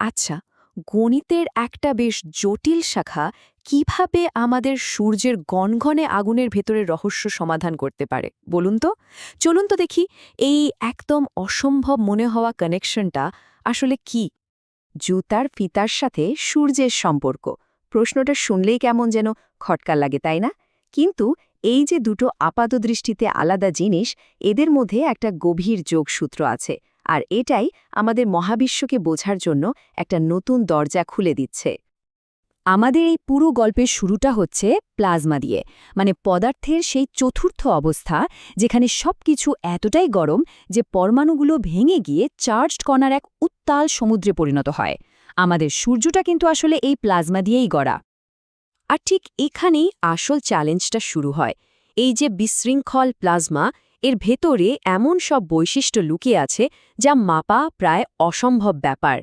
আচ্ছা, গণিতের একটা বেশ জটিল শাখা কিভাবে আমাদের সূর্যের গনগনে আগুনের ভেতরের রহস্য সমাধান করতে পারে বলুন তো। চলুন তো দেখি এই একদম অসম্ভব মনে হওয়া কানেকশনটা আসলে কি। জুতার ফিতার সাথে সূর্যের সম্পর্ক, প্রশ্নটা শুনলেই কেমন যেন খটকা লাগে, তাই না? কিন্তু এই যে দুটো আপাতদৃষ্টিতে আলাদা জিনিস, এদের মধ্যে একটা গভীর যোগসূত্র আছে, আর এটাই আমাদের মহাবিশ্বকে বোঝার জন্য একটা নতুন দরজা খুলে দিচ্ছে। আমাদের এই পুরো গল্পের শুরুটা হচ্ছে প্লাজমা দিয়ে, মানে পদার্থের সেই চতুর্থ অবস্থা যেখানে সবকিছু এতটাই গরম যে পরমাণুগুলো ভেঙে গিয়ে চার্জড কণার এক উত্তাল সমুদ্রে পরিণত হয়। আমাদের সূর্যটা কিন্তু আসলে এই প্লাজমা দিয়েই গড়া। আর ঠিক এখানেই আসল চ্যালেঞ্জটা শুরু হয়। এই যে বিশৃঙ্খল প্লাজমা, এর ভেতরে এমন সব বৈশিষ্ট্য লুকিয়ে আছে যা মাপা প্রায় অসম্ভব ব্যাপার।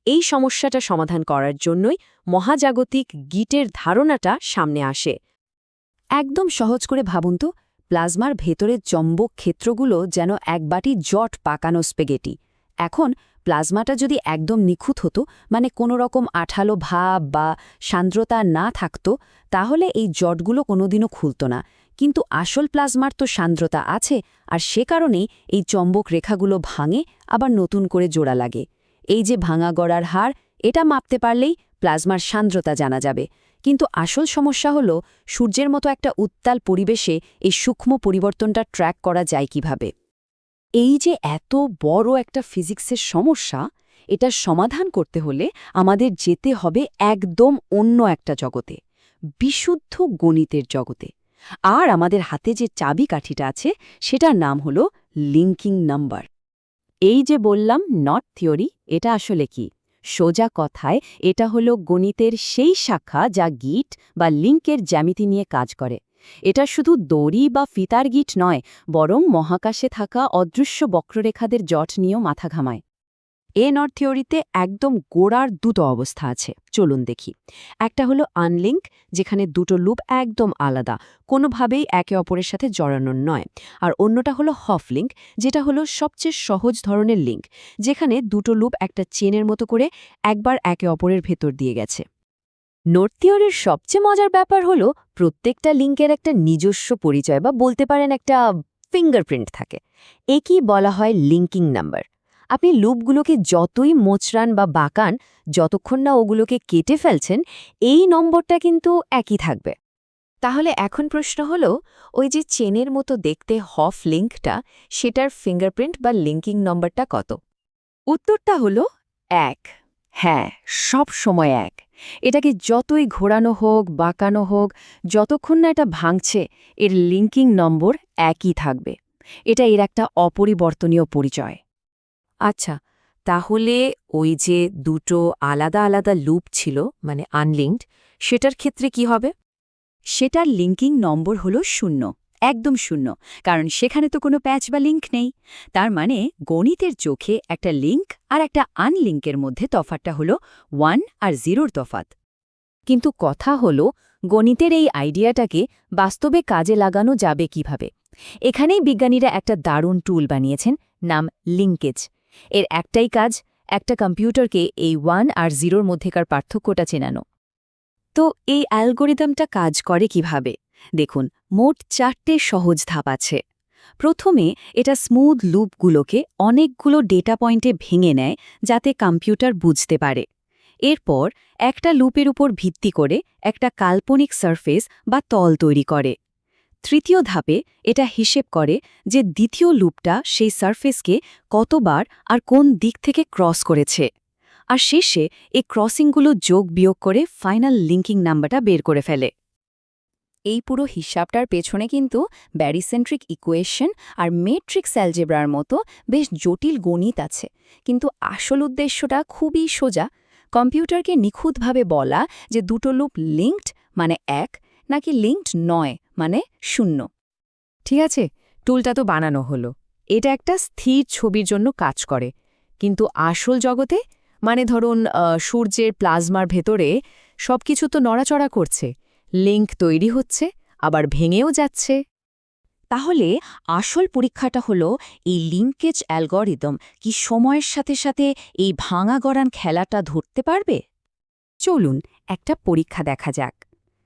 এই সমস্যাটা সমাধান করার জন্যই মহাজাগতিক গিটের ধারণাটা সামনে আসে। একদম সহজ করে ভাবুন তো, প্লাজমার ভেতরের চম্বক ক্ষেত্রগুলো যেন এক বাটি জট পাকানো স্পেগেটি। এখন প্লাজমাটা যদি একদম নিখুঁত হতো, মানে কোনো রকম আঠালো ভাব বা সান্দ্রতা না থাকতো, তাহলে এই জটগুলো কোনোদিনও খুলত না। কিন্তু আসল প্লাজমার তো সান্দ্রতা আছে, আর সে কারণেই এই চম্বক রেখাগুলো ভাঙে, আবার নতুন করে জোড়া লাগে। এই যে ভাঙা গড়ার হার, এটা মাপতে পারলেই প্লাজমার সান্দ্রতা জানা যাবে। কিন্তু আসল সমস্যা হলো, সূর্যের মতো একটা উত্তাল পরিবেশে এই সূক্ষ্ম পরিবর্তনটা ট্র্যাক করা যায় কিভাবে। এই যে এত বড় একটা ফিজিক্সের সমস্যা, এটার সমাধান করতে হলে আমাদের যেতে হবে একদম অন্য একটা জগতে, বিশুদ্ধ গণিতের জগতে। আর আমাদের হাতে যে চাবিকাঠিটা আছে, সেটার নাম হলো লিঙ্কিং নাম্বার। এই যে বললাম নট থিওরি, এটা আসলে কি? সোজা কথায় এটা হলো গণিতের সেই শাখা যা গিট বা লিঙ্কের জ্যামিতি নিয়ে কাজ করে। এটা শুধু দড়ি বা ফিতার গিট নয়, বরং মহাকাশে থাকা অদৃশ্য বক্ররেখাদের জট নিয়েও মাথা ঘামায়। এ নট থিওরিতে একদম গোড়ার দুটো অবস্থা আছে, চলুন দেখি। একটা হলো আনলিঙ্ক, যেখানে দুটো লুপ একদম আলাদা, কোনোভাবেই একে অপরের সাথে জড়ানোর নয়। আর অন্যটা হলো হফ লিঙ্ক, যেটা হলো সবচেয়ে সহজ ধরনের লিঙ্ক, যেখানে দুটো লুপ একটা চেনের মতো করে একবার একে অপরের ভেতর দিয়ে গেছে। নোট থিওরির সবচেয়ে মজার ব্যাপার হলো, প্রত্যেকটা লিঙ্কের একটা নিজস্ব পরিচয় বা বলতে পারেন একটা ফিঙ্গারপ্রিন্ট থাকে। একেই বলা হয় লিঙ্কিং নাম্বার। আপনি লুপগুলোকে যতই মোচড়ান বা বাঁকান, যতক্ষণ না ওগুলোকে কেটে ফেলছেন, এই নম্বরটা কিন্তু একই থাকবে। তাহলে এখন প্রশ্ন হলো, ওই যে চেনের মতো দেখতে হফ লিঙ্কটা, সেটার ফিঙ্গারপ্রিন্ট বা লিঙ্কিং নম্বরটা কত? উত্তরটা হলো ১। হ্যাঁ, সব সময় ১। এটাকে যতই ঘোরানো হোক, বাঁকানো হোক, যতক্ষণ না এটা ভাঙছে, এর লিঙ্কিং নম্বর একই থাকবে। এটা এর একটা অপরিবর্তনীয় পরিচয়। আচ্ছা, তাহলে ওই যে দুটো আলাদা আলাদা লুপ ছিল, মানে আনলিঙ্কড, সেটার ক্ষেত্রে কি হবে? সেটার লিঙ্কিং নম্বর হলো ০, একদম ০, কারণ সেখানে তো কোনো প্যাচ বা লিঙ্ক নেই। তার মানে গণিতের চোখে একটা লিঙ্ক আর একটা আনলিঙ্কের মধ্যে তফাৎটা হলো ১ আর ০র তফাৎ। কিন্তু কথা হলো, গণিতের এই আইডিয়াটাকে বাস্তবে কাজে লাগানো যাবে কিভাবে? এখানেই বিজ্ঞানীরা একটা দারুণ টুল বানিয়েছেন, নাম লিঙ্কেজ। এর একটাই কাজ, একটা কম্পিউটারকে এই ১ আর ০র মধ্যেকার পার্থক্যটা চেনানো। তো এই অ্যালগোরিদমটা কাজ করে কিভাবে? দেখুন, মোট ৪টে সহজ ধাপ আছে। প্রথমে এটা স্মুথ লুপগুলোকে অনেকগুলো ডেটা পয়েন্টে ভেঙে নেয়, যাতে কম্পিউটার বুঝতে পারে। এরপর একটা লুপের উপর ভিত্তি করে একটা কাল্পনিক সারফেস বা তল তৈরি করে। তৃতীয় ধাপে এটা হিসেব করে যে দ্বিতীয় লুপটা সেই সারফেসকে কতবার আর কোন দিক থেকে ক্রস করেছে। আর শেষে এই ক্রসিংগুলো যোগ বিয়োগ করে ফাইনাল লিঙ্কিং নাম্বারটা বের করে ফেলে। এই পুরো হিসাবটার পেছনে কিন্তু ব্যারিসেন্ট্রিক ইকুয়েশন আর মেট্রিক্স অ্যালজেব্রার মতো বেশ জটিল গণিত আছে। কিন্তু আসল উদ্দেশ্যটা খুবই সোজা, কম্পিউটারকে নিখুঁতভাবে বলা যে দুটো লুপ লিঙ্কড মানে ১, নাকি লিঙ্কড নয় মানে ০। ঠিক আছে, টুলটা তো বানানো হলো, এটা একটা স্থির ছবির জন্য কাজ করে। কিন্তু আসল জগতে, মানে ধরুন সূর্যের প্লাজমার ভেতরে সবকিছু তো নড়াচড়া করছে, লিঙ্ক তৈরি হচ্ছে, আবার ভেঙেও যাচ্ছে। তাহলে আসল পরীক্ষাটা হলো এই লিঙ্কেজ অ্যালগরিদম কি সময়ের সাথে সাথে এই ভাঙা গড়ান খেলাটা ধরতে পারবে? চলুন একটা পরীক্ষা দেখা যাক।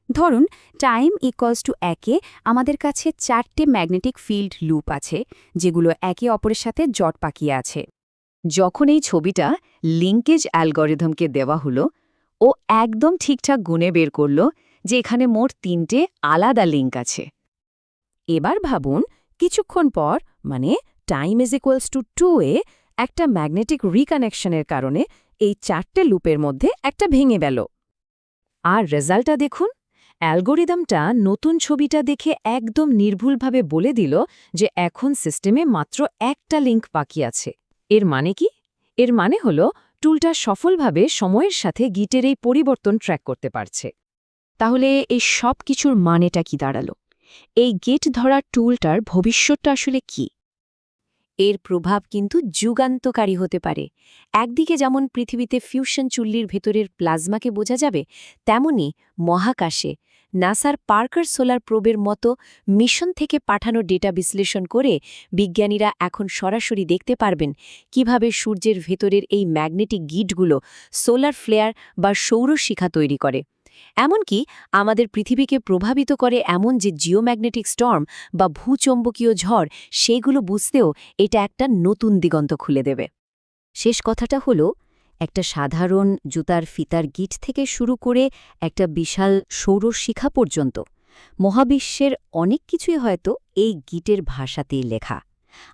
ধরুন টাইম ইকুয়ালস টু 1-এ আমাদের কাছে 4টে ম্যাগনেটিক ফিল্ড লুপ আছে, যেগুলো একে অপরের সাথে জট পাকিয়ে আছে। যখন এই ছবিটা লিঙ্কেজ অ্যালগরিদমকে দেওয়া হলো, ও একদম ঠিকঠাক গুণে বের করল যে এখানে মোট 3টে আলাদা লিঙ্ক আছে। এবার ভাবুন কিছুক্ষণ পর, মানে টাইম ইজ ইকুয়ালস টু 2-এ একটা ম্যাগনেটিক রিকানেকশনের কারণে এই 4টে লুপের মধ্যে একটা ভেঙে গেল। আর রেজাল্টটা দেখুন, অ্যালগরিদমটা নতুন ছবিটা দেখে একদম নির্ভুলভাবে বলে দিল যে এখন সিস্টেমে মাত্র একটা লিঙ্ক বাকি আছে। এর মানে কি? এর মানে হলো টুলটা সফলভাবে সময়ের সাথে গিটের এই পরিবর্তন ট্র্যাক করতে পারছে। তাহলে এই সব কিছুর মানেটা কি দাঁড়ালো? এই গেট ধরা টুলটার ভবিষ্যৎটা আসলে কি? এর প্রভাব কিন্তু যুগান্তকারী হতে পারে। একদিকে যেমন পৃথিবীতে ফিউশন চুল্লির ভেতরের প্লাজমাকে বোঝা যাবে, তেমনি মহাকাশে নাসার পার্কার সোলার প্রোবের মতো মিশন থেকে পাঠানো ডেটা বিশ্লেষণ করে বিজ্ঞানীরা এখন সরাসরি দেখতে পারবেন কিভাবে সূর্যের ভেতরের এই ম্যাগনেটিক গিটগুলো সোলার ফ্লেয়ার বা সৌরশিখা তৈরি করে। এমনকি আমাদের পৃথিবীকে প্রভাবিত করে এমন যে জিওম্যাগনেটিক স্টর্ম বা ভূচৌম্বকীয় ঝড়, সেগুলো বুঝতেও এটা একটা নতুন দিগন্ত খুলে দেবে। শেষ কথাটা হলো, একটা সাধারণ জুতার ফিতার গিট থেকে শুরু করে একটা বিশাল সৌরশিখা পর্যন্ত মহাবিশ্বের অনেক কিছুই হয়তো এই গিটের ভাষাতেই লেখা।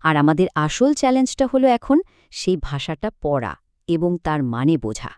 আর আমাদের আসল চ্যালেঞ্জটা হলো এখন সেই ভাষাটা পড়া এবং তার মানে বোঝা।